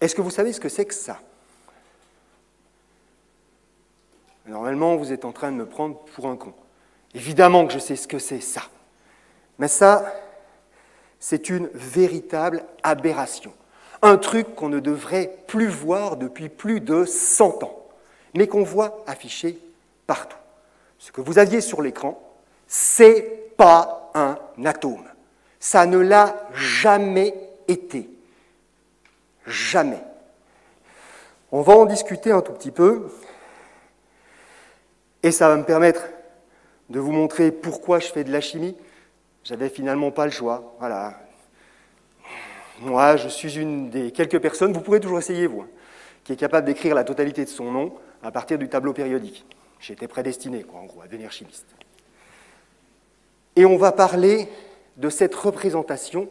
Est-ce que vous savez ce que c'est que ça? Normalement, vous êtes en train de me prendre pour un con. Évidemment que je sais ce que c'est ça. Mais ça, c'est une véritable aberration. Un truc qu'on ne devrait plus voir depuis plus de 100 ans, mais qu'on voit affiché partout. Ce que vous aviez sur l'écran, c'est pas un atome. Ça ne l'a jamais été. Jamais. On va en discuter un tout petit peu, et ça va me permettre de vous montrer pourquoi je fais de la chimie. J'avais finalement pas le choix. Voilà. Moi, je suis une des quelques personnes, vous pourrez toujours essayer, vous, qui est capable d'écrire la totalité de son nom à partir du tableau périodique. J'étais prédestiné, quoi, en gros, à devenir chimiste. Et on va parler de cette représentation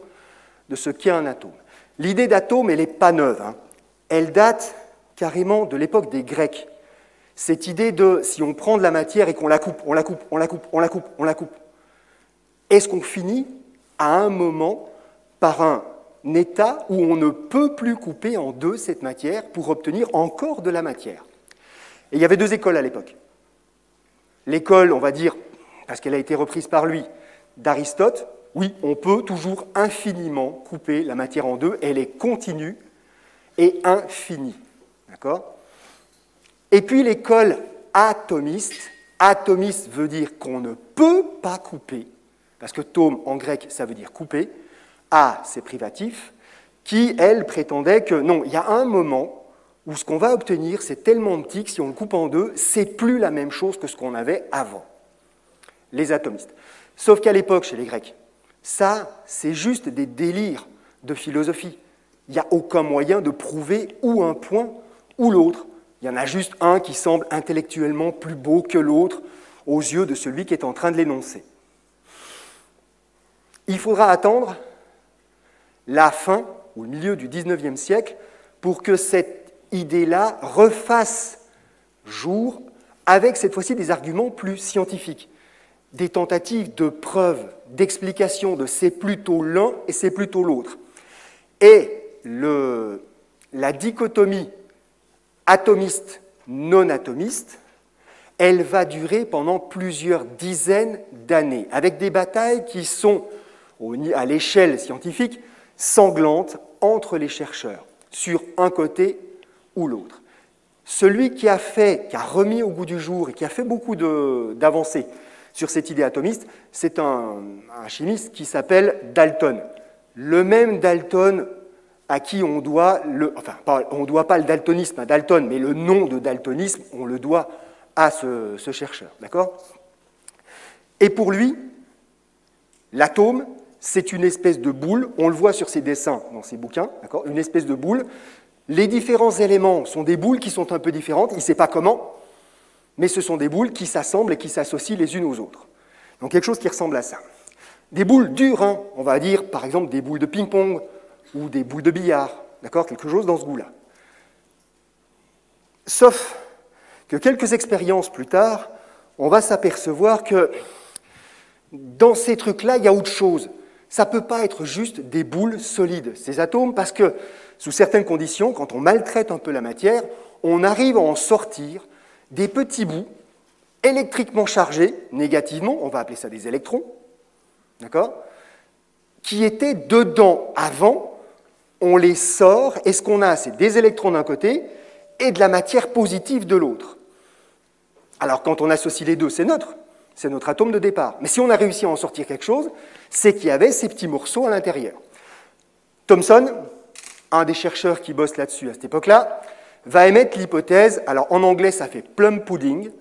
de ce qu'est un atome. L'idée d'atome, elle n'est pas neuve. Hein. Elle date carrément de l'époque des Grecs. Cette idée de, si on prend de la matière et qu'on la coupe, on la coupe, on la coupe, on la coupe, on la coupe, est-ce qu'on finit à un moment par un état où on ne peut plus couper en deux cette matière pour obtenir encore de la matière? Et il y avait deux écoles à l'époque. L'école, on va dire, parce qu'elle a été reprise par lui, d'Aristote, oui, on peut toujours infiniment couper la matière en deux, elle est continue et infinie. D'accord? Et puis l'école atomiste, atomiste veut dire qu'on ne peut pas couper, parce que tome en grec, ça veut dire couper, a, c'est privatif, qui, elle, prétendait que non, il y a un moment où ce qu'on va obtenir, c'est tellement petit que si on le coupe en deux, c'est plus la même chose que ce qu'on avait avant. Les atomistes. Sauf qu'à l'époque, chez les Grecs, ça, c'est juste des délires de philosophie. Il n'y a aucun moyen de prouver ou un point ou l'autre. Il y en a juste un qui semble intellectuellement plus beau que l'autre aux yeux de celui qui est en train de l'énoncer. Il faudra attendre la fin ou le milieu du XIXe siècle pour que cette idée-là refasse jour avec cette fois-ci des arguments plus scientifiques, des tentatives de preuve, d'explication de c'est plutôt l'un et c'est plutôt l'autre. Et la dichotomie atomiste, non atomiste, elle va durer pendant plusieurs dizaines d'années, avec des batailles qui sont, à l'échelle scientifique, sanglantes entre les chercheurs, sur un côté ou l'autre. Celui qui a remis au goût du jour et qui a fait beaucoup d'avancées sur cette idée atomiste, c'est un chimiste qui s'appelle Dalton. Le même Dalton à qui on doit, on ne doit pas le daltonisme à Dalton, mais le nom de daltonisme, on le doit à ce chercheur. D'accord ? Et pour lui, l'atome, c'est une espèce de boule, on le voit sur ses dessins dans ses bouquins, d'accord ? Une espèce de boule. Les différents éléments sont des boules qui sont un peu différentes, il ne sait pas comment, mais ce sont des boules qui s'assemblent et qui s'associent les unes aux autres. Donc quelque chose qui ressemble à ça. Des boules dures, hein, on va dire par exemple des boules de ping-pong ou des boules de billard, d'accord ? Quelque chose dans ce goût-là. Sauf que quelques expériences plus tard, on va s'apercevoir que dans ces trucs-là, il y a autre chose. Ça ne peut pas être juste des boules solides, ces atomes, parce que sous certaines conditions, quand on maltraite un peu la matière, on arrive à en sortir des petits bouts électriquement chargés, négativement, on va appeler ça des électrons, d'accord, qui étaient dedans avant, on les sort, et ce qu'on a, c'est des électrons d'un côté et de la matière positive de l'autre. Alors quand on associe les deux, c'est notre atome de départ. Mais si on a réussi à en sortir quelque chose, c'est qu'il y avait ces petits morceaux à l'intérieur. Thomson, un des chercheurs qui bosse là-dessus à cette époque-là, va émettre l'hypothèse, alors en anglais ça fait plum pudding,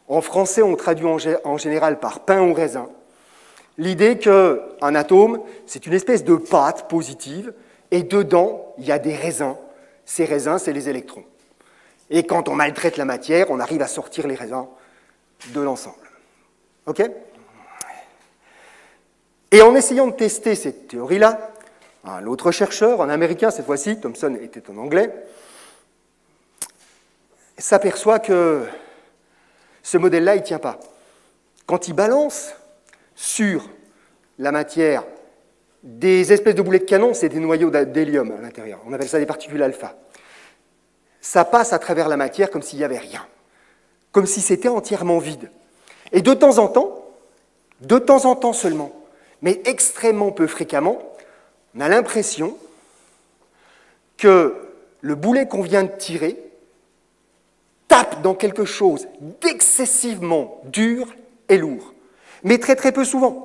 en français on traduit en général par pain au raisin, l'idée qu'un atome, c'est une espèce de pâte positive, et dedans, il y a des raisins. Ces raisins, c'est les électrons. Et quand on maltraite la matière, on arrive à sortir les raisins de l'ensemble. OK ? Et en essayant de tester cette théorie-là, un autre chercheur, un Américain cette fois-ci, Thomson était en anglais, s'aperçoit que ce modèle-là, il ne tient pas. Quand il balance sur la matière des espèces de boulets de canon, c'est des noyaux d'hélium à l'intérieur. On appelle ça des particules alpha. Ça passe à travers la matière comme s'il n'y avait rien, comme si c'était entièrement vide. Et de temps en temps seulement, mais extrêmement peu fréquemment, on a l'impression que le boulet qu'on vient de tirer tape dans quelque chose d'excessivement dur et lourd, mais très très peu souvent.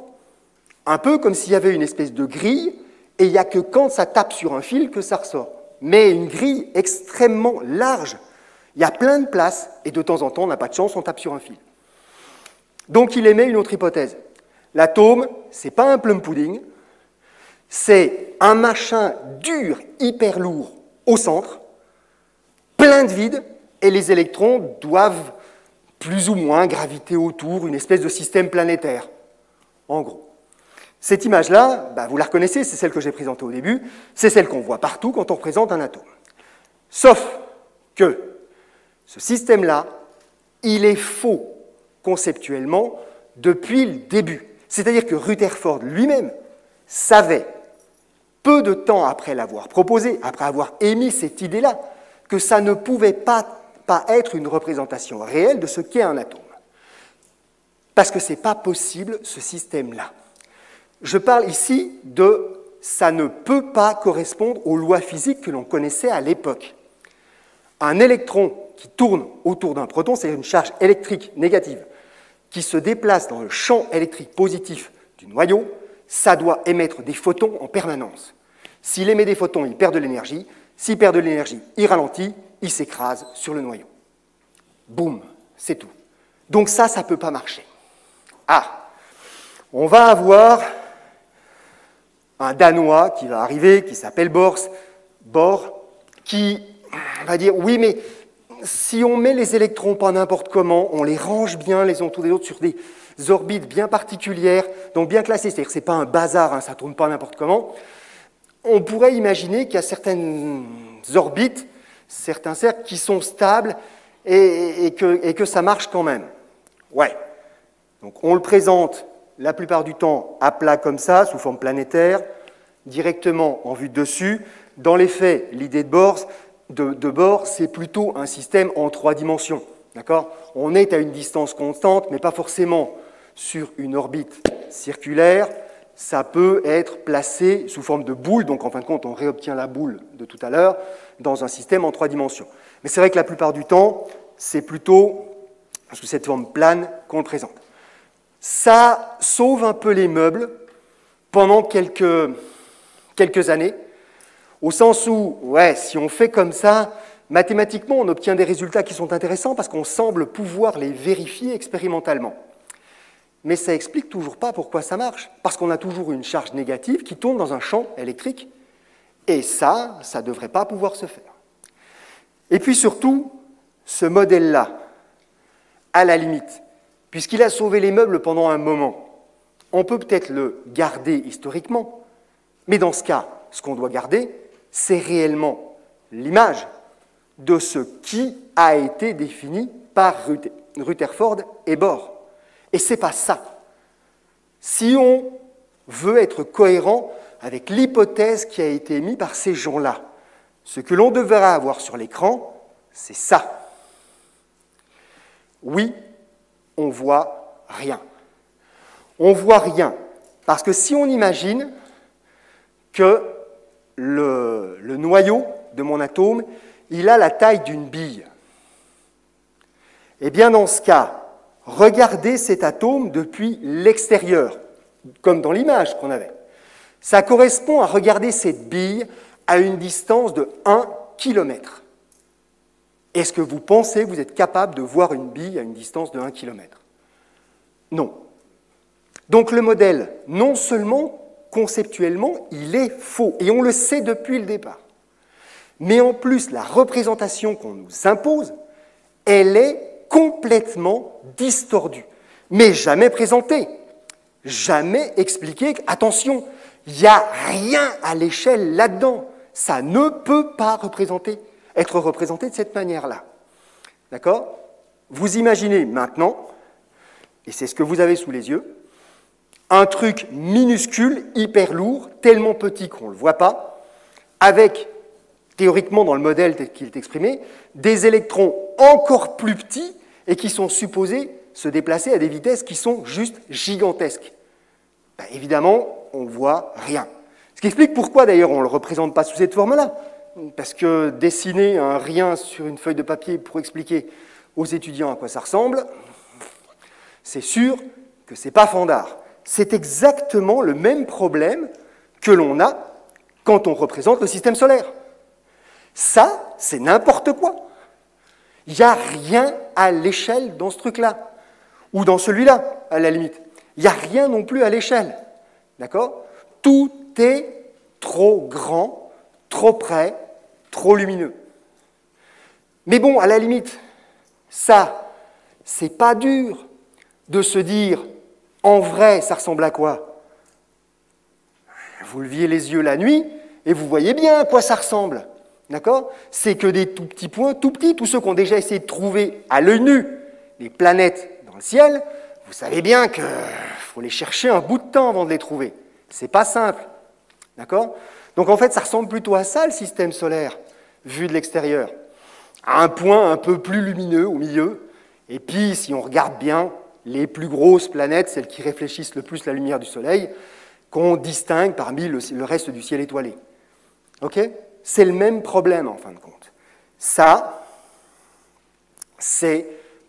Un peu comme s'il y avait une espèce de grille, et il n'y a que quand ça tape sur un fil que ça ressort. Mais une grille extrêmement large. Il y a plein de places, et de temps en temps, on n'a pas de chance, on tape sur un fil. Donc il émet une autre hypothèse. L'atome, ce n'est pas un plum pudding, c'est un machin dur, hyper lourd, au centre, plein de vide, et les électrons doivent plus ou moins graviter autour, une espèce de système planétaire, en gros. Cette image-là, vous la reconnaissez, c'est celle que j'ai présentée au début, c'est celle qu'on voit partout quand on représente un atome. Sauf que ce système-là, il est faux conceptuellement depuis le début. C'est-à-dire que Rutherford lui-même savait, peu de temps après l'avoir proposé, après avoir émis cette idée-là, que ça ne pouvait pas être une représentation réelle de ce qu'est un atome. Parce que ce n'est pas possible, ce système-là. Je parle ici de « ça ne peut pas correspondre aux lois physiques que l'on connaissait à l'époque ». Un électron qui tourne autour d'un proton, c'est une charge électrique négative, qui se déplace dans le champ électrique positif du noyau, ça doit émettre des photons en permanence. S'il émet des photons, il perd de l'énergie. S'il perd de l'énergie, il ralentit, il s'écrase sur le noyau. Boum, c'est tout. Donc ça ne peut pas marcher. Ah, on va avoir un Danois qui va arriver, qui s'appelle Bohr, qui va dire, oui, mais si on met les électrons pas n'importe comment, on les range bien les uns autour des autres sur des orbites bien particulières, donc bien classées, c'est-à-dire que ce n'est pas un bazar, hein, ça ne tourne pas n'importe comment, on pourrait imaginer qu'il y a certaines orbites, certains cercles qui sont stables et que ça marche quand même. Ouais. Donc on le présente la plupart du temps à plat comme ça, sous forme planétaire, directement en vue de dessus. Dans les faits, l'idée de Bohr, c'est plutôt un système en 3 dimensions. D'accord ? On est à une distance constante, mais pas forcément sur une orbite circulaire. Ça peut être placé sous forme de boule, donc en fin de compte, on réobtient la boule de tout à l'heure, dans un système en 3 dimensions. Mais c'est vrai que la plupart du temps, c'est plutôt sous cette forme plane qu'on le présente. Ça sauve un peu les meubles pendant quelques années, au sens où, ouais, si on fait comme ça, mathématiquement, on obtient des résultats qui sont intéressants parce qu'on semble pouvoir les vérifier expérimentalement. Mais ça n'explique toujours pas pourquoi ça marche, parce qu'on a toujours une charge négative qui tourne dans un champ électrique, et ça ne devrait pas pouvoir se faire. Et puis surtout, ce modèle-là, à la limite, puisqu'il a sauvé les meubles pendant un moment, on peut peut-être le garder historiquement, mais dans ce cas, ce qu'on doit garder, c'est réellement l'image de ce qui a été défini par Rutherford et Bohr. Et ce n'est pas ça. Si on veut être cohérent avec l'hypothèse qui a été émise par ces gens-là, ce que l'on devrait avoir sur l'écran, c'est ça. Oui, on voit rien. On voit rien. Parce que si on imagine que le noyau de mon atome, il a la taille d'une bille, eh bien dans ce cas, regardez cet atome depuis l'extérieur, comme dans l'image qu'on avait. Ça correspond à regarder cette bille à une distance de 1 km. Est-ce que vous pensez que vous êtes capable de voir une bille à une distance de 1 km? Non. Donc le modèle, non seulement conceptuellement, il est faux, et on le sait depuis le départ, mais en plus, la représentation qu'on nous impose, elle est complètement distordue, mais jamais présentée, jamais expliquée. Attention, il n'y a rien à l'échelle là-dedans. Ça ne peut pas être représenté de cette manière-là. D'accord ? Vous imaginez maintenant, et c'est ce que vous avez sous les yeux, un truc minuscule, hyper lourd, tellement petit qu'on ne le voit pas, avec, théoriquement dans le modèle tel qu'il est exprimé, des électrons encore plus petits et qui sont supposés se déplacer à des vitesses qui sont juste gigantesques. Ben, évidemment, on ne voit rien. Ce qui explique pourquoi, d'ailleurs, on ne le représente pas sous cette forme-là. Parce que dessiner un rien sur une feuille de papier pour expliquer aux étudiants à quoi ça ressemble, c'est sûr que ce n'est pas fandard. C'est exactement le même problème que l'on a quand on représente le système solaire. Ça, c'est n'importe quoi. Il n'y a rien à l'échelle dans ce truc-là, ou dans celui-là, à la limite. Il n'y a rien non plus à l'échelle. D'accord? Tout est trop grand, trop près, trop lumineux. Mais bon, à la limite, ça, c'est pas dur de se dire, en vrai, ça ressemble à quoi? Vous leviez les yeux la nuit et vous voyez bien à quoi ça ressemble. D'accord? C'est que des tout petits points, tout petits, tous ceux qui ont déjà essayé de trouver à l'œil nu les planètes dans le ciel, vous savez bien qu'il faut les chercher un bout de temps avant de les trouver. C'est pas simple. D'accord? Donc en fait, ça ressemble plutôt à ça, le système solaire, vu de l'extérieur. À un point un peu plus lumineux au milieu. Et puis, si on regarde bien, les plus grosses planètes, celles qui réfléchissent le plus la lumière du Soleil, qu'on distingue parmi le reste du ciel étoilé. Ok? C'est le même problème, en fin de compte. Ça, c'est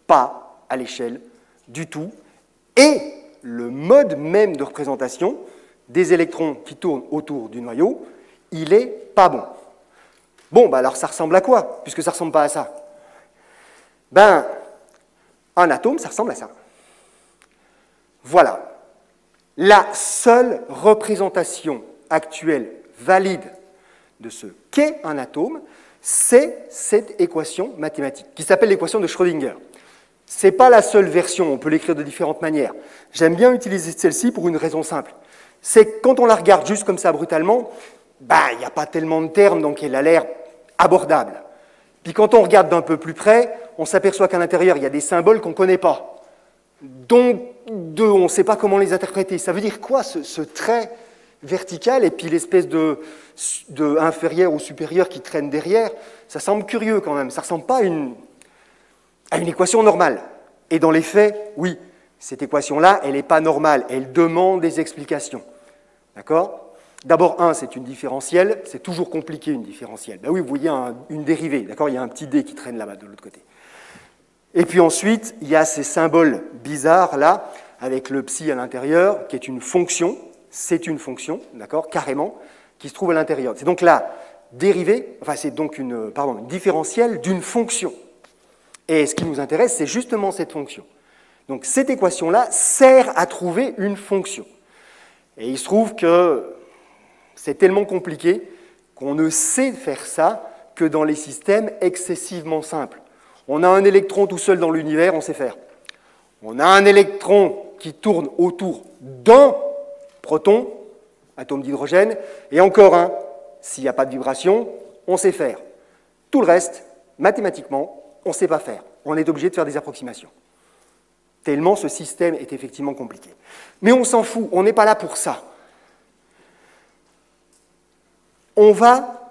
pas à l'échelle du tout. Et le mode même de représentation des électrons qui tournent autour du noyau, il est pas bon. Bon, bah alors ça ressemble à quoi, puisque ça ne ressemble pas à ça? Ben, un atome, ça ressemble à ça. Voilà. La seule représentation actuelle valide de ce qu'est un atome, c'est cette équation mathématique, qui s'appelle l'équation de Schrödinger. Ce n'est pas la seule version, on peut l'écrire de différentes manières. J'aime bien utiliser celle-ci pour une raison simple. C'est que quand on la regarde juste comme ça brutalement, il n'y a pas tellement de termes, donc elle a l'air abordable. Puis quand on regarde d'un peu plus près, on s'aperçoit qu'à l'intérieur, il y a des symboles qu'on ne connaît pas. Donc, on ne sait pas comment les interpréter. Ça veut dire quoi, ce trait vertical et puis l'espèce de inférieur ou supérieur qui traîne derrière? Ça semble curieux quand même. Ça ne ressemble pas à une équation normale. Et dans les faits, oui, cette équation-là, elle n'est pas normale. Elle demande des explications. D'accord? D'abord, c'est une différentielle. C'est toujours compliqué, une différentielle. Ben oui, vous voyez une dérivée. D'accord? Il y a un petit d qui traîne là-bas de l'autre côté. Et puis ensuite, il y a ces symboles bizarres là, avec le psi à l'intérieur, qui est une fonction. C'est une fonction, d'accord, carrément, qui se trouve à l'intérieur. C'est donc la dérivée, enfin c'est donc une différentielle d'une fonction. Et ce qui nous intéresse, c'est justement cette fonction. Donc cette équation-là sert à trouver une fonction. Et il se trouve que c'est tellement compliqué qu'on ne sait faire ça que dans les systèmes excessivement simples. On a un électron tout seul dans l'univers, on sait faire. On a un électron qui tourne autour d'un proton, atome d'hydrogène, et encore un, s'il n'y a pas de vibration, on sait faire. Tout le reste, mathématiquement, on ne sait pas faire. On est obligé de faire des approximations. Tellement ce système est effectivement compliqué. Mais on s'en fout, on n'est pas là pour ça. On va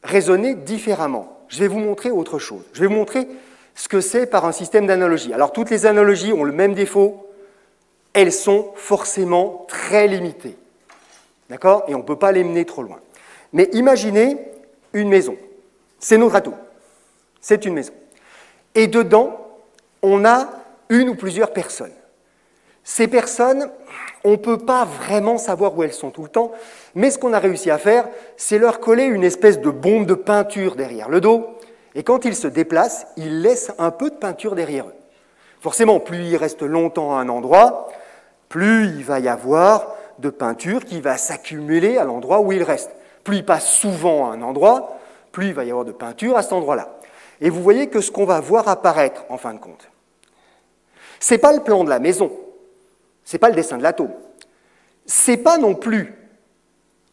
raisonner différemment. Je vais vous montrer autre chose. Je vais vous montrer ce que c'est par un système d'analogie. Alors, toutes les analogies ont le même défaut. Elles sont forcément très limitées. D'accord? Et on ne peut pas les mener trop loin. Mais imaginez une maison. C'est notre atome. C'est une maison. Et dedans, on a une ou plusieurs personnes. Ces personnes, on ne peut pas vraiment savoir où elles sont tout le temps, mais ce qu'on a réussi à faire, c'est leur coller une espèce de bombe de peinture derrière le dos, et quand ils se déplacent, ils laissent un peu de peinture derrière eux. Forcément, plus ils restent longtemps à un endroit, plus il va y avoir de peinture qui va s'accumuler à l'endroit où ils restent. Plus ils passent souvent à un endroit, plus il va y avoir de peinture à cet endroit-là. Et vous voyez que ce qu'on va voir apparaître, en fin de compte, ce n'est pas le plan de la maison, ce n'est pas le dessin de l'atome, ce n'est pas non plus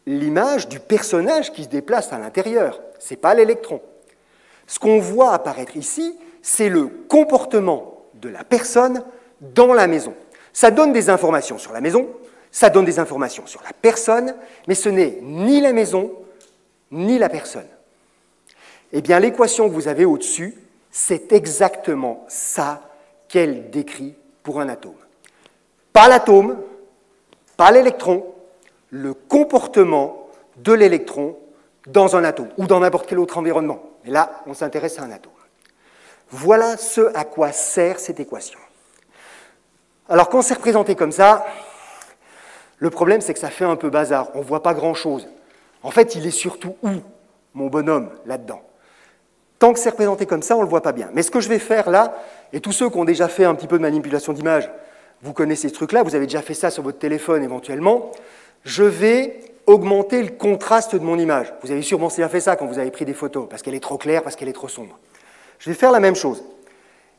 l'image du personnage qui se déplace à l'intérieur, ce n'est pas l'électron. Ce qu'on voit apparaître ici, c'est le comportement de la personne dans la maison. Ça donne des informations sur la maison, ça donne des informations sur la personne, mais ce n'est ni la maison, ni la personne. Eh bien, l'équation que vous avez au-dessus, c'est exactement ça qu'elle décrit pour un atome. Pas l'atome, pas l'électron, le comportement de l'électron dans un atome ou dans n'importe quel autre environnement. Et là, on s'intéresse à un atome. Voilà ce à quoi sert cette équation. Alors, quand c'est représenté comme ça, le problème, c'est que ça fait un peu bazar. On ne voit pas grand-chose. En fait, il est surtout où, mon bonhomme, là-dedans? Tant que c'est représenté comme ça, on ne le voit pas bien. Mais ce que je vais faire là, et tous ceux qui ont déjà fait un petit peu de manipulation d'image, vous connaissez ce truc-là, vous avez déjà fait ça sur votre téléphone éventuellement, je vais augmenter le contraste de mon image. Vous avez sûrement déjà fait ça quand vous avez pris des photos, parce qu'elle est trop claire, parce qu'elle est trop sombre. Je vais faire la même chose.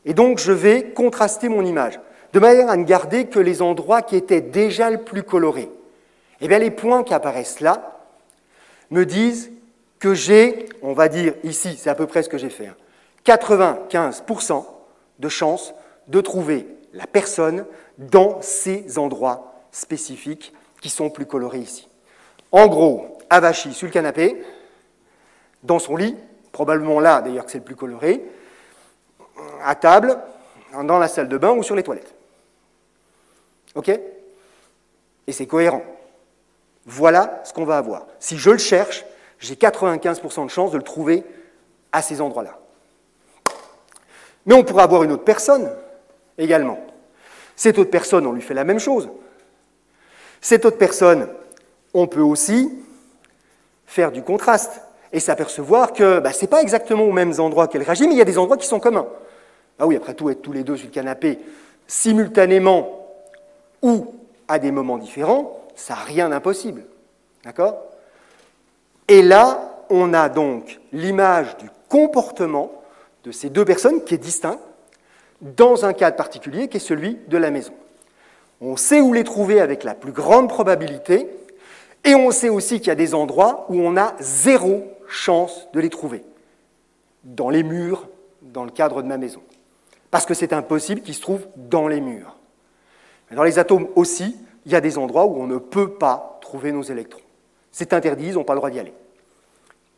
Et donc, je vais contraster mon image, de manière à ne garder que les endroits qui étaient déjà le plus colorés. Eh bien, les points qui apparaissent là me disent que j'ai, on va dire ici, c'est à peu près ce que j'ai fait, 95% de chances de trouver la personne dans ces endroits spécifiques qui sont plus colorés ici. En gros, avachi sur le canapé, dans son lit, probablement là d'ailleurs que c'est le plus coloré, à table, dans la salle de bain ou sur les toilettes. OK? Et c'est cohérent. Voilà ce qu'on va avoir. Si je le cherche, j'ai 95% de chances de le trouver à ces endroits-là. Mais on pourrait avoir une autre personne également. Cette autre personne, on lui fait la même chose. Cette autre personne, on peut aussi faire du contraste et s'apercevoir que ce n'est pas exactement aux mêmes endroits qu'elle réagit, mais il y a des endroits qui sont communs. Ah oui, après tout, être tous les deux sur le canapé simultanément ou à des moments différents, ça n'a rien d'impossible. D'accord? Et là, on a donc l'image du comportement de ces deux personnes qui est distinct dans un cadre particulier qui est celui de la maison. On sait où les trouver avec la plus grande probabilité et on sait aussi qu'il y a des endroits où on a 0 chance de les trouver. Dans les murs, dans le cadre de ma maison. Parce que c'est impossible qu'ils se trouvent dans les murs. Mais dans les atomes aussi, il y a des endroits où on ne peut pas trouver nos électrons. C'est interdit, ils n'ont pas le droit d'y aller.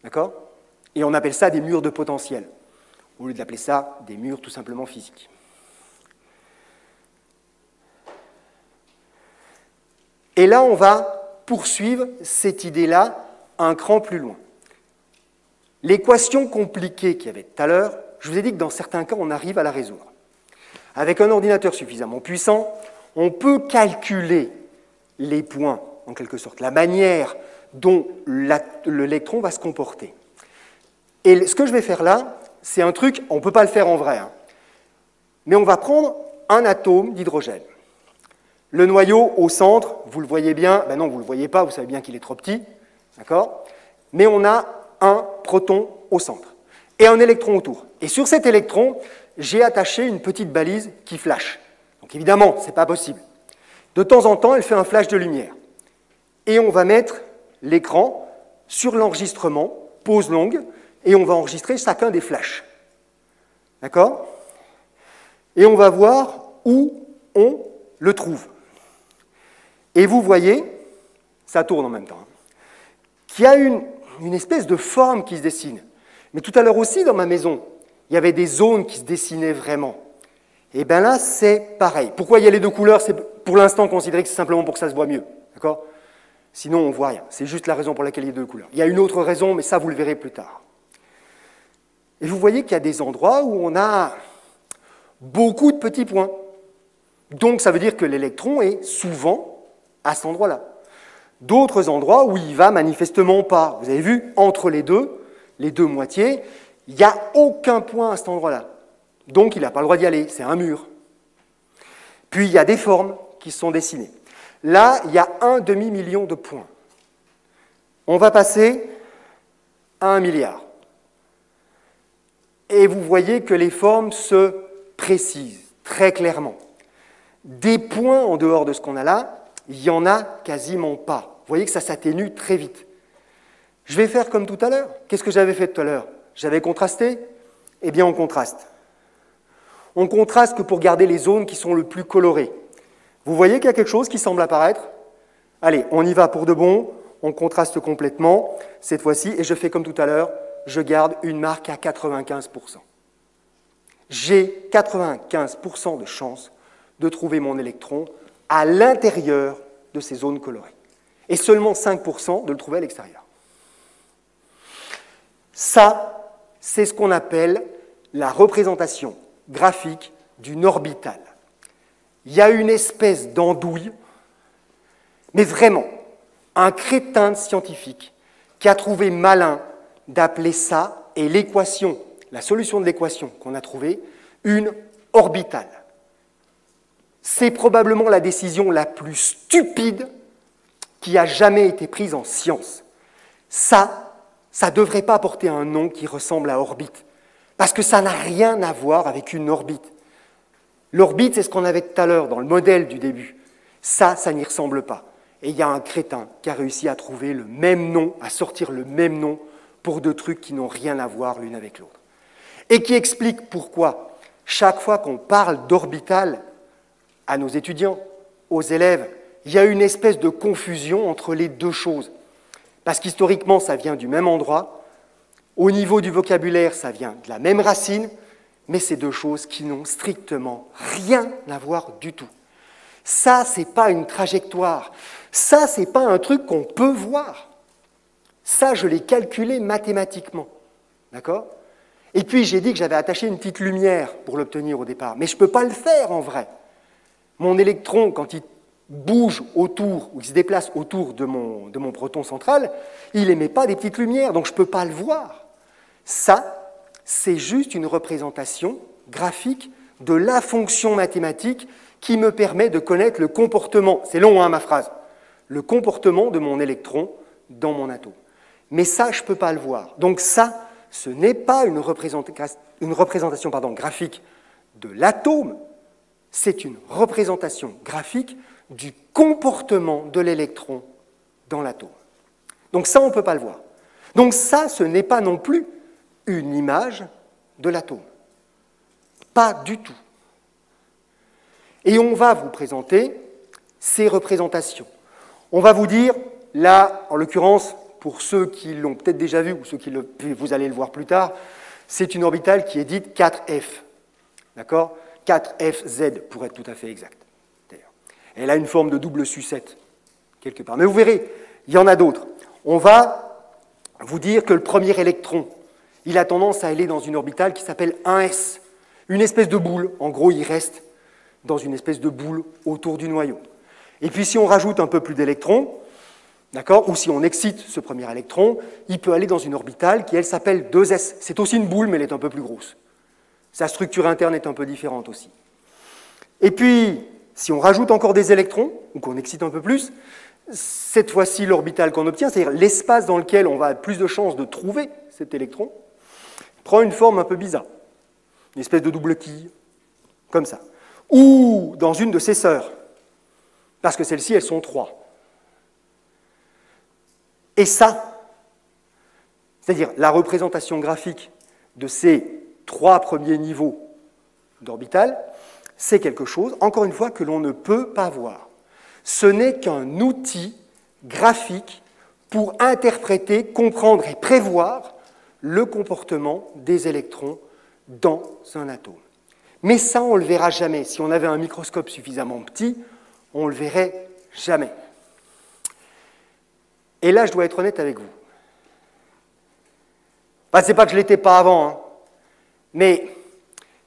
D'accord? Et on appelle ça des murs de potentiel, au lieu d'appeler ça des murs tout simplement physiques. Et là, on va poursuivre cette idée-là un cran plus loin. L'équation compliquée qu'il y avait tout à l'heure, je vous ai dit que dans certains cas, on arrive à la résoudre. Avec un ordinateur suffisamment puissant, on peut calculer les points, en quelque sorte, la manière dont l'électron va se comporter. Et ce que je vais faire là, c'est un truc, on ne peut pas le faire en vrai, hein, mais on va prendre un atome d'hydrogène. Le noyau au centre, vous le voyez bien, ben non, vous ne le voyez pas, vous savez bien qu'il est trop petit, d'accord? Mais on a un proton au centre et un électron autour. Et sur cet électron, j'ai attaché une petite balise qui flash. Donc évidemment, ce n'est pas possible. De temps en temps, elle fait un flash de lumière. Et on va mettre l'écran sur l'enregistrement, pause longue, et on va enregistrer chacun des flashs. D'accord? Et on va voir où on le trouve. Et vous voyez, ça tourne en même temps, qu'il y a une espèce de forme qui se dessine. Mais tout à l'heure aussi, dans ma maison, il y avait des zones qui se dessinaient vraiment. Et bien là, c'est pareil. Pourquoi il y a les deux couleurs? C'est pour l'instant considéré que c'est simplement pour que ça se voit mieux. D'accord? Sinon, on ne voit rien. C'est juste la raison pour laquelle il y a deux couleurs. Il y a une autre raison, mais ça, vous le verrez plus tard. Et vous voyez qu'il y a des endroits où on a beaucoup de petits points. Donc, ça veut dire que l'électron est souvent à cet endroit-là. D'autres endroits où il ne va manifestement pas. Vous avez vu, entre les deux moitiés, il n'y a aucun point à cet endroit-là. Donc, il n'a pas le droit d'y aller, c'est un mur. Puis, il y a des formes qui sont dessinées. Là, il y a 1 demi-million de points. On va passer à 1 milliard. Et vous voyez que les formes se précisent très clairement. Des points en dehors de ce qu'on a là, il n'y en a quasiment pas. Vous voyez que ça s'atténue très vite. Je vais faire comme tout à l'heure. Qu'est-ce que j'avais fait tout à l'heure? J'avais contrasté? Eh bien, on contraste. On contraste que pour garder les zones qui sont le plus colorées. Vous voyez qu'il y a quelque chose qui semble apparaître? Allez, on y va pour de bon, on contraste complètement, cette fois-ci, et je fais comme tout à l'heure, je garde une marque à 95%. J'ai 95% de chance de trouver mon électron à l'intérieur de ces zones colorées, et seulement 5% de le trouver à l'extérieur. Ça, c'est ce qu'on appelle la représentation graphique d'une orbitale. Il y a une espèce d'andouille, mais vraiment, un crétin de scientifique qui a trouvé malin d'appeler ça, et l'équation, la solution de l'équation qu'on a trouvée, une orbitale. C'est probablement la décision la plus stupide qui a jamais été prise en science. Ça ne devrait pas porter un nom qui ressemble à orbite, parce que ça n'a rien à voir avec une orbite. L'orbite, c'est ce qu'on avait tout à l'heure dans le modèle du début. Ça n'y ressemble pas. Et il y a un crétin qui a réussi à trouver le même nom, à sortir le même nom pour deux trucs qui n'ont rien à voir l'une avec l'autre. Et qui explique pourquoi, chaque fois qu'on parle d'orbital à nos étudiants, aux élèves, il y a une espèce de confusion entre les deux choses. Parce qu'historiquement, ça vient du même endroit. Au niveau du vocabulaire, ça vient de la même racine, mais c'est deux choses qui n'ont strictement rien à voir du tout. Ça, ce n'est pas une trajectoire. Ça, ce n'est pas un truc qu'on peut voir. Ça, je l'ai calculé mathématiquement. D'accord? Et puis, j'ai dit que j'avais attaché une petite lumière pour l'obtenir au départ. Mais je ne peux pas le faire en vrai. Mon électron, quand il bouge autour, ou il se déplace autour de mon proton central, il n'émet pas des petites lumières, donc je ne peux pas le voir. Ça, c'est juste une représentation graphique de la fonction mathématique qui me permet de connaître le comportement, c'est long hein, ma phrase, le comportement de mon électron dans mon atome. Mais ça, je ne peux pas le voir. Donc ça, ce n'est pas une représentation graphique de l'atome, c'est une représentation graphique du comportement de l'électron dans l'atome. Donc ça, on ne peut pas le voir. Donc ça, ce n'est pas non plus une image de l'atome. Pas du tout. Et on va vous présenter ces représentations. On va vous dire, là, en l'occurrence, pour ceux qui l'ont peut-être déjà vu ou ceux qui vous allez le voir plus tard, c'est une orbitale qui est dite 4F. D'accord? 4FZ, pour être tout à fait exact. Elle a une forme de double sucette, quelque part. Mais vous verrez, il y en a d'autres. On va vous dire que le premier électron, il a tendance à aller dans une orbitale qui s'appelle 1S, une espèce de boule. En gros, il reste dans une espèce de boule autour du noyau. Et puis, si on rajoute un peu plus d'électrons, d'accord, ou si on excite ce premier électron, il peut aller dans une orbitale qui, elle, s'appelle 2S. C'est aussi une boule, mais elle est un peu plus grosse. Sa structure interne est un peu différente aussi. Et puis, si on rajoute encore des électrons, ou qu'on excite un peu plus, cette fois-ci, l'orbitale qu'on obtient, c'est-à-dire l'espace dans lequel on va avoir plus de chances de trouver cet électron, prend une forme un peu bizarre. Une espèce de double quille, comme ça. Ou dans une de ses sœurs, parce que celles-ci, elles sont 3. Et ça, c'est-à-dire la représentation graphique de ces 3 premiers niveaux d'orbital, c'est quelque chose, encore une fois, que l'on ne peut pas voir. Ce n'est qu'un outil graphique pour interpréter, comprendre et prévoir le comportement des électrons dans un atome. Mais ça, on ne le verra jamais. Si on avait un microscope suffisamment petit, on ne le verrait jamais. Et là, je dois être honnête avec vous. Enfin, c'est pas que je ne l'étais pas avant, hein. Mais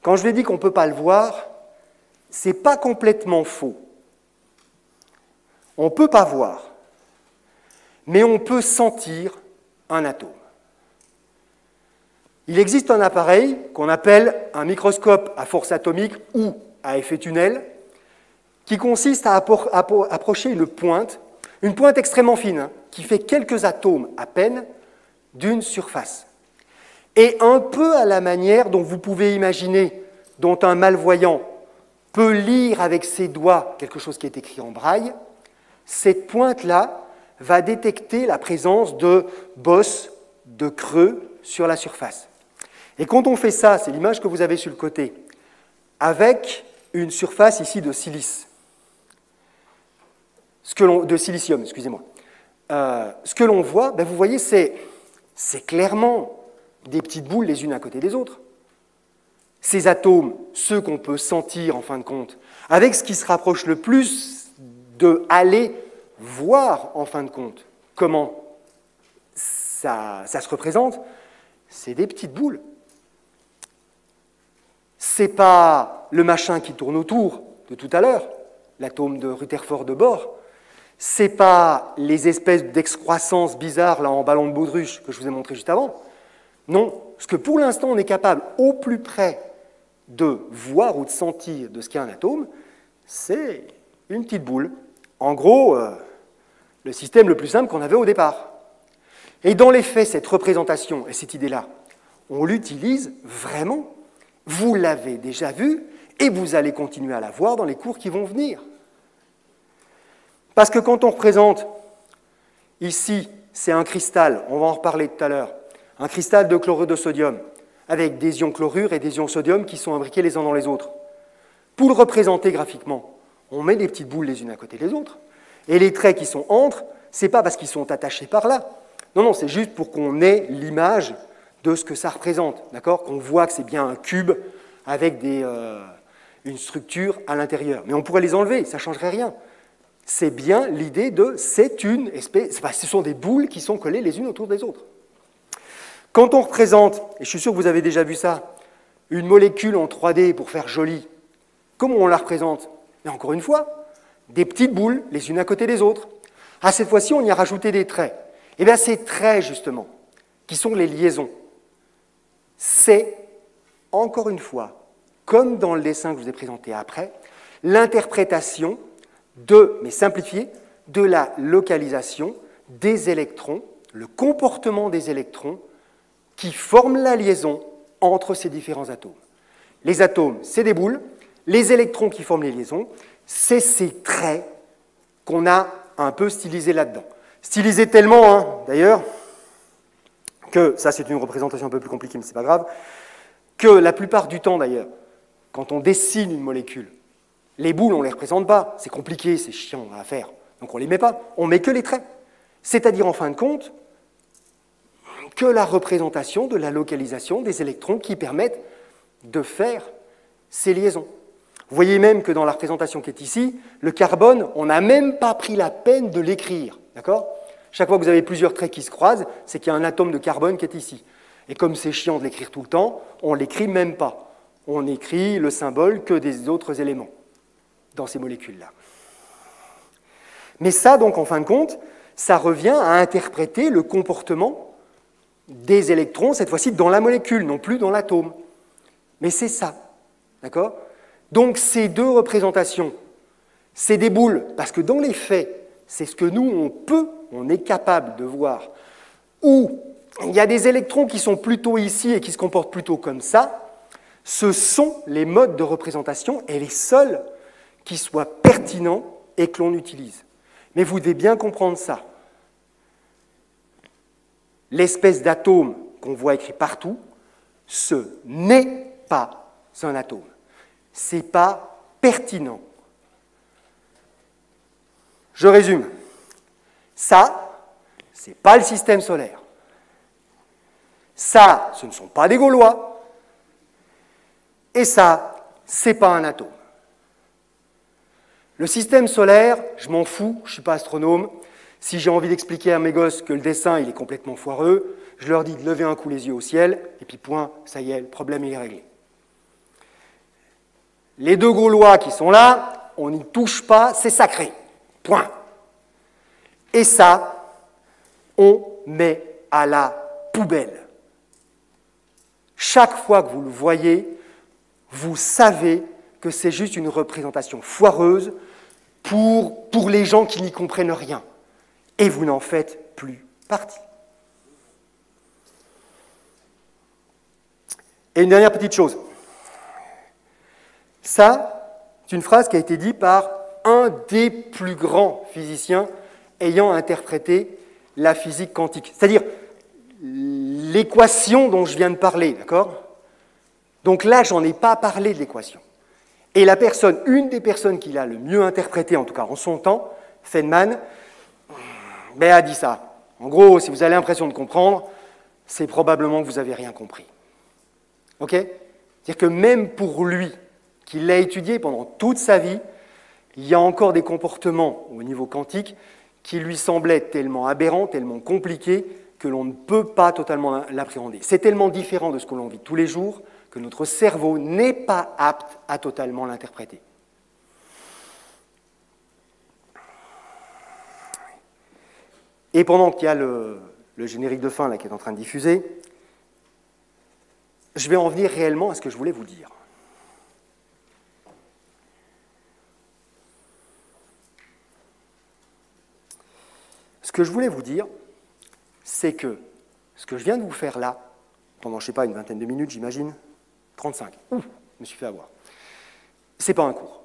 quand je vous ai dit qu'on ne peut pas le voir, ce n'est pas complètement faux. On ne peut pas voir, mais on peut sentir un atome. Il existe un appareil qu'on appelle un microscope à force atomique ou à effet tunnel, qui consiste à approcher une pointe extrêmement fine, hein, qui fait quelques atomes à peine d'une surface. Et un peu à la manière dont vous pouvez imaginer, dont un malvoyant peut lire avec ses doigts quelque chose qui est écrit en braille, cette pointe-là va détecter la présence de bosses, de creux sur la surface. Et quand on fait ça, c'est l'image que vous avez sur le côté, avec une surface ici de silice. de silicium, excusez-moi. Ce que l'on voit, ben vous voyez, c'est clairement des petites boules les unes à côté des autres. Ces atomes, ceux qu'on peut sentir en fin de compte, avec ce qui se rapproche le plus de aller voir en fin de compte comment ça se représente, c'est des petites boules. Ce n'est pas le machin qui tourne autour de tout à l'heure, l'atome de Rutherford de Bohr. Ce n'est pas les espèces d'excroissances bizarres là, en ballon de baudruche que je vous ai montré juste avant. Non, ce que pour l'instant on est capable au plus près de voir ou de sentir de ce qu'est un atome, c'est une petite boule. En gros, le système le plus simple qu'on avait au départ. Et dans les faits, cette représentation et cette idée-là, on l'utilise vraiment. Vous l'avez déjà vu et vous allez continuer à la voir dans les cours qui vont venir. Parce que quand on représente, ici, c'est un cristal, on va en reparler tout à l'heure, un cristal de chlorure de sodium, avec des ions chlorure et des ions sodium qui sont imbriqués les uns dans les autres. Pour le représenter graphiquement, on met des petites boules les unes à côté des autres, et les traits qui sont entre, ce n'est pas parce qu'ils sont attachés par là. Non, non, c'est juste pour qu'on ait l'image de ce que ça représente, d'accord ? Qu'on voit que c'est bien un cube avec une structure à l'intérieur. Mais on pourrait les enlever, ça ne changerait rien. C'est bien l'idée de c'est une espèce, ce sont des boules qui sont collées les unes autour des autres. Quand on représente, et je suis sûr que vous avez déjà vu ça, une molécule en 3D pour faire joli, comment on la représente? Mais encore une fois, des petites boules les unes à côté des autres. À cette fois-ci, on y a rajouté des traits. Et bien ces traits, justement, qui sont les liaisons, c'est, encore une fois, comme dans le dessin que je vous ai présenté après, l'interprétation mais simplifiée, de la localisation des électrons, le comportement des électrons qui forment la liaison entre ces différents atomes. Les atomes, c'est des boules, les électrons qui forment les liaisons, c'est ces traits qu'on a un peu stylisés là-dedans. Stylisés tellement, hein, d'ailleurs, que, ça c'est une représentation un peu plus compliquée, mais c'est pas grave, que la plupart du temps d'ailleurs, quand on dessine une molécule, les boules, on ne les représente pas, c'est compliqué, c'est chiant à faire, donc on ne les met pas, on ne met que les traits. C'est-à-dire, en fin de compte, que la représentation de la localisation des électrons qui permettent de faire ces liaisons. Vous voyez même que dans la représentation qui est ici, le carbone, on n'a même pas pris la peine de l'écrire, d'accord ? Chaque fois que vous avez plusieurs traits qui se croisent, c'est qu'il y a un atome de carbone qui est ici. Et comme c'est chiant de l'écrire tout le temps, on ne l'écrit même pas. On n'écrit le symbole que des autres éléments dans ces molécules-là. Mais ça, donc, en fin de compte, ça revient à interpréter le comportement des électrons, cette fois-ci dans la molécule, non plus dans l'atome. Mais c'est ça, d'accord ? Donc, ces deux représentations, c'est des boules, parce que dans les faits, c'est ce que nous, on est capable de voir, où il y a des électrons qui sont plutôt ici et qui se comportent plutôt comme ça, ce sont les modes de représentation et les seuls qui soient pertinents et que l'on utilise. Mais vous devez bien comprendre ça. L'espèce d'atome qu'on voit écrit partout, ce n'est pas un atome. Ce n'est pas pertinent. Je résume. Ça, ce n'est pas le système solaire. Ça, ce ne sont pas des Gaulois. Et ça, ce n'est pas un atome. Le système solaire, je m'en fous, je ne suis pas astronome. Si j'ai envie d'expliquer à mes gosses que le dessin il est complètement foireux, je leur dis de lever un coup les yeux au ciel, et puis point, ça y est, le problème il est réglé. Les deux Gaulois qui sont là, on n'y touche pas, c'est sacré. Point. Et ça, on met à la poubelle. Chaque fois que vous le voyez, vous savez que c'est juste une représentation foireuse pour les gens qui n'y comprennent rien. Et vous n'en faites plus partie. Et une dernière petite chose. Ça, c'est une phrase qui a été dite par un des plus grands physiciens ayant interprété la physique quantique. C'est-à-dire l'équation dont je viens de parler, d'accord ? Donc là, je n'en ai pas parlé de l'équation. Et une des personnes qui l'a le mieux interprété, en tout cas en son temps, Feynman a dit ça. En gros, si vous avez l'impression de comprendre, c'est probablement que vous n'avez rien compris. OK? C'est-à-dire que même pour lui, qui l'a étudié pendant toute sa vie, il y a encore des comportements au niveau quantique qui lui semblaient tellement aberrants, tellement compliqués, que l'on ne peut pas totalement l'appréhender. C'est tellement différent de ce que l'on vit tous les jours que notre cerveau n'est pas apte à totalement l'interpréter. Et pendant qu'il y a le générique de fin là, qui est en train de diffuser, je vais en venir réellement à ce que je voulais vous dire. Ce que je voulais vous dire, c'est que ce que je viens de vous faire là, pendant, je ne sais pas, une vingtaine de minutes, j'imagine, 35, je me suis fait avoir, c'est pas un cours.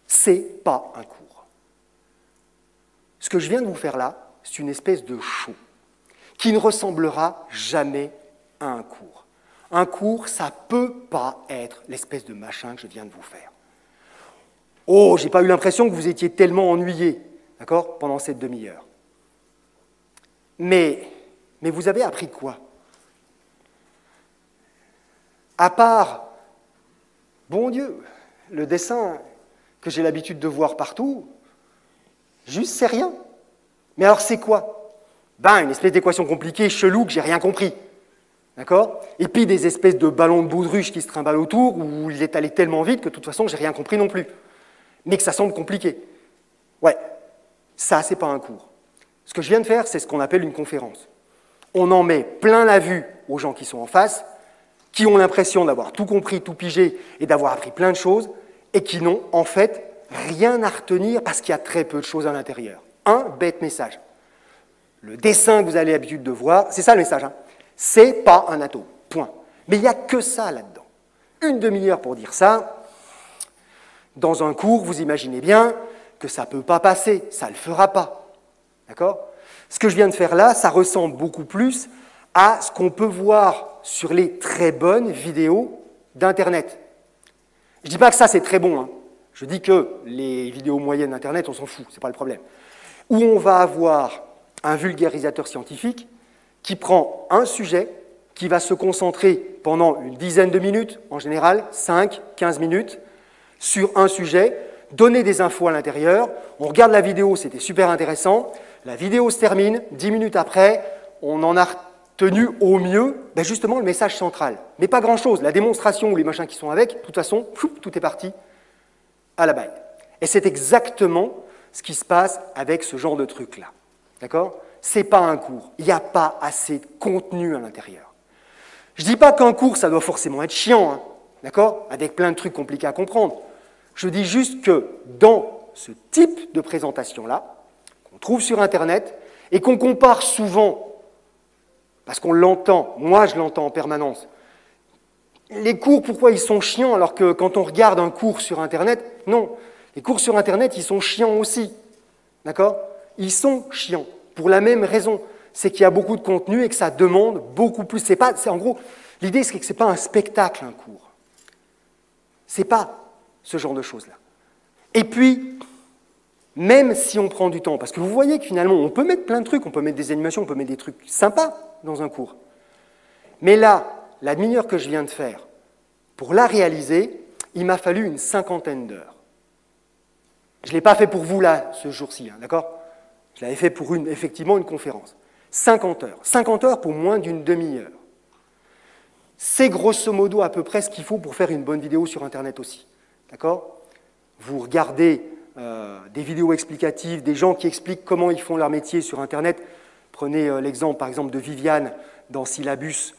C'est pas un cours. Ce que je viens de vous faire là, c'est une espèce de show qui ne ressemblera jamais à un cours. Un cours, ça ne peut pas être l'espèce de machin que je viens de vous faire. Oh, j'ai pas eu l'impression que vous étiez tellement ennuyé, d'accord, pendant cette demi-heure. Mais vous avez appris quoi? À part, bon Dieu, le dessin que j'ai l'habitude de voir partout, juste c'est rien. Mais alors c'est quoi? Une espèce d'équation compliquée, chelou, que j'ai rien compris. D'accord? Et puis des espèces de ballons de baudruche qui se trimballent autour, où il est allé tellement vite que de toute façon, j'ai rien compris non plus. Mais que ça semble compliqué. Ouais, ça, c'est pas un cours. Ce que je viens de faire, c'est ce qu'on appelle une conférence. On en met plein la vue aux gens qui sont en face, qui ont l'impression d'avoir tout compris, tout pigé, et d'avoir appris plein de choses, et qui n'ont en fait rien à retenir parce qu'il y a très peu de choses à l'intérieur. Un bête message. Le dessin que vous avez l'habitude de voir, c'est ça le message, hein. C'est pas un atome, point. Mais il n'y a que ça là-dedans. Une demi-heure pour dire ça. Dans un cours, vous imaginez bien que ça ne peut pas passer, ça ne le fera pas. D'accord? Ce que je viens de faire là, ça ressemble beaucoup plus à ce qu'on peut voir sur les très bonnes vidéos d'Internet. Je ne dis pas que ça c'est très bon, hein. Je dis que les vidéos moyennes d'Internet, on s'en fout, ce n'est pas le problème. Où on va avoir un vulgarisateur scientifique qui prend un sujet, qui va se concentrer pendant une dizaine de minutes, en général 5, 15 minutes, sur un sujet, donner des infos à l'intérieur, on regarde la vidéo, c'était super intéressant, la vidéo se termine, 10 minutes après, on en a retenu au mieux justement le message central. Mais pas grand-chose, la démonstration ou les machins qui sont avec, de toute façon, tout est parti à la balle. Et c'est exactement ce qui se passe avec ce genre de truc-là. D'accord? C'est pas un cours, il n'y a pas assez de contenu à l'intérieur. Je ne dis pas qu'un cours, ça doit forcément être chiant, hein, d'accord? Avec plein de trucs compliqués à comprendre. Je dis juste que dans ce type de présentation-là, qu'on trouve sur Internet, et qu'on compare souvent, parce qu'on l'entend, moi je l'entends en permanence, les cours, pourquoi ils sont chiants alors que quand on regarde un cours sur Internet, non, les cours sur Internet, ils sont chiants aussi, d'accord? Ils sont chiants. Pour la même raison, c'est qu'il y a beaucoup de contenu et que ça demande beaucoup plus. En gros, l'idée, c'est que ce n'est pas un spectacle, un cours. Ce n'est pas ce genre de choses-là. Et puis, même si on prend du temps, parce que vous voyez que finalement, on peut mettre plein de trucs, on peut mettre des animations, on peut mettre des trucs sympas dans un cours. Mais là, la demi-heure que je viens de faire, pour la réaliser, il m'a fallu une 50aine d'heures. Je ne l'ai pas fait pour vous là, ce jour-ci, hein, d'accord? Je l'avais fait pour effectivement une conférence. 50 heures. 50 heures pour moins d'une demi-heure. C'est grosso modo à peu près ce qu'il faut pour faire une bonne vidéo sur Internet aussi. D'accord? Vous regardez des vidéos explicatives, des gens qui expliquent comment ils font leur métier sur Internet. Prenez l'exemple par exemple de Viviane dans Syllabus,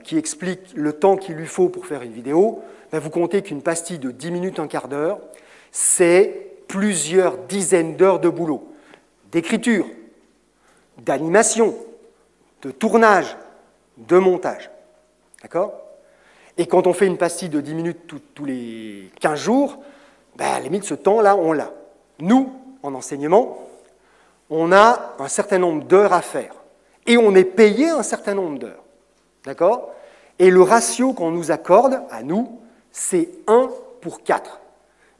qui explique le temps qu'il lui faut pour faire une vidéo. Vous comptez qu'une pastille de 10 minutes, un quart d'heure, c'est plusieurs dizaines d'heures de boulot. D'écriture, d'animation, de tournage, de montage. D'accord? Et quand on fait une pastille de 10 minutes tous les 15 jours, à la limite, ce temps-là, on l'a. Nous, en enseignement, on a un certain nombre d'heures à faire. Et on est payé un certain nombre d'heures. D'accord? Et le ratio qu'on nous accorde, à nous, c'est 1 pour 4.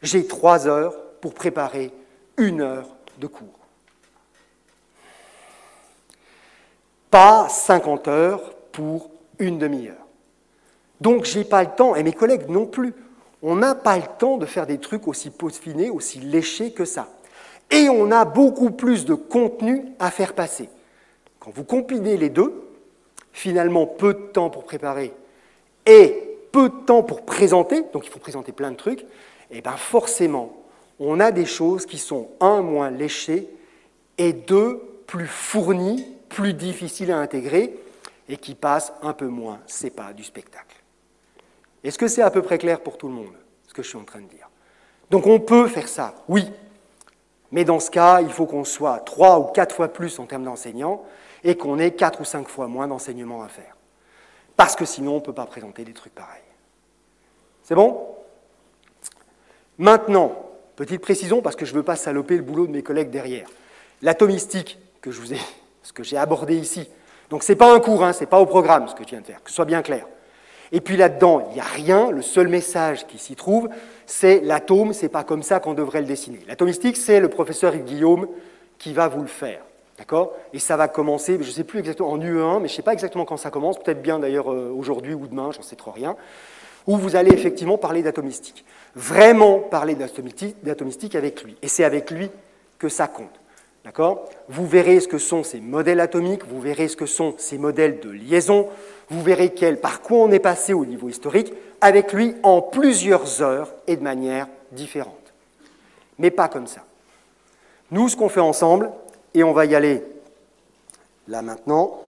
J'ai 3 heures pour préparer 1 heure de cours. Pas 50 heures pour une demi-heure. Donc, je n'ai pas le temps, et mes collègues non plus. On n'a pas le temps de faire des trucs aussi peaufinés, aussi léchés que ça. Et on a beaucoup plus de contenu à faire passer. Quand vous combinez les deux, finalement, peu de temps pour préparer et peu de temps pour présenter, donc il faut présenter plein de trucs, et bien forcément, on a des choses qui sont, un, moins léchées, et deux, plus fournies, plus difficiles à intégrer, et qui passent un peu moins. C'est pas du spectacle. Est-ce que c'est à peu près clair pour tout le monde, ce que je suis en train de dire? Donc on peut faire ça, oui. Mais dans ce cas, il faut qu'on soit 3 ou 4 fois plus en termes d'enseignants et qu'on ait 4 ou 5 fois moins d'enseignements à faire. Parce que sinon, on ne peut pas présenter des trucs pareils. C'est bon? Maintenant, petite précision, parce que je ne veux pas saloper le boulot de mes collègues derrière. L'atomistique ce que j'ai abordé ici, donc ce n'est pas un cours, ce n'est pas au programme ce que je viens de faire, que ce soit bien clair. Et puis là-dedans, il n'y a rien, le seul message qui s'y trouve, c'est l'atome, c'est pas comme ça qu'on devrait le dessiner. L'atomistique, c'est le professeur Yves Guillaume qui va vous le faire, d'accord? Et ça va commencer, je ne sais plus exactement, en UE1, mais je ne sais pas exactement quand ça commence, peut-être bien d'ailleurs aujourd'hui ou demain, j'en sais trop rien, où vous allez effectivement parler d'atomistique. Vraiment parler d'atomistique avec lui. Et c'est avec lui que ça compte. D'accord? Vous verrez ce que sont ces modèles atomiques, vous verrez ce que sont ces modèles de liaison, vous verrez par quoi on est passé au niveau historique avec lui en plusieurs heures et de manière différente. Mais pas comme ça. Nous, ce qu'on fait ensemble, et on va y aller là maintenant,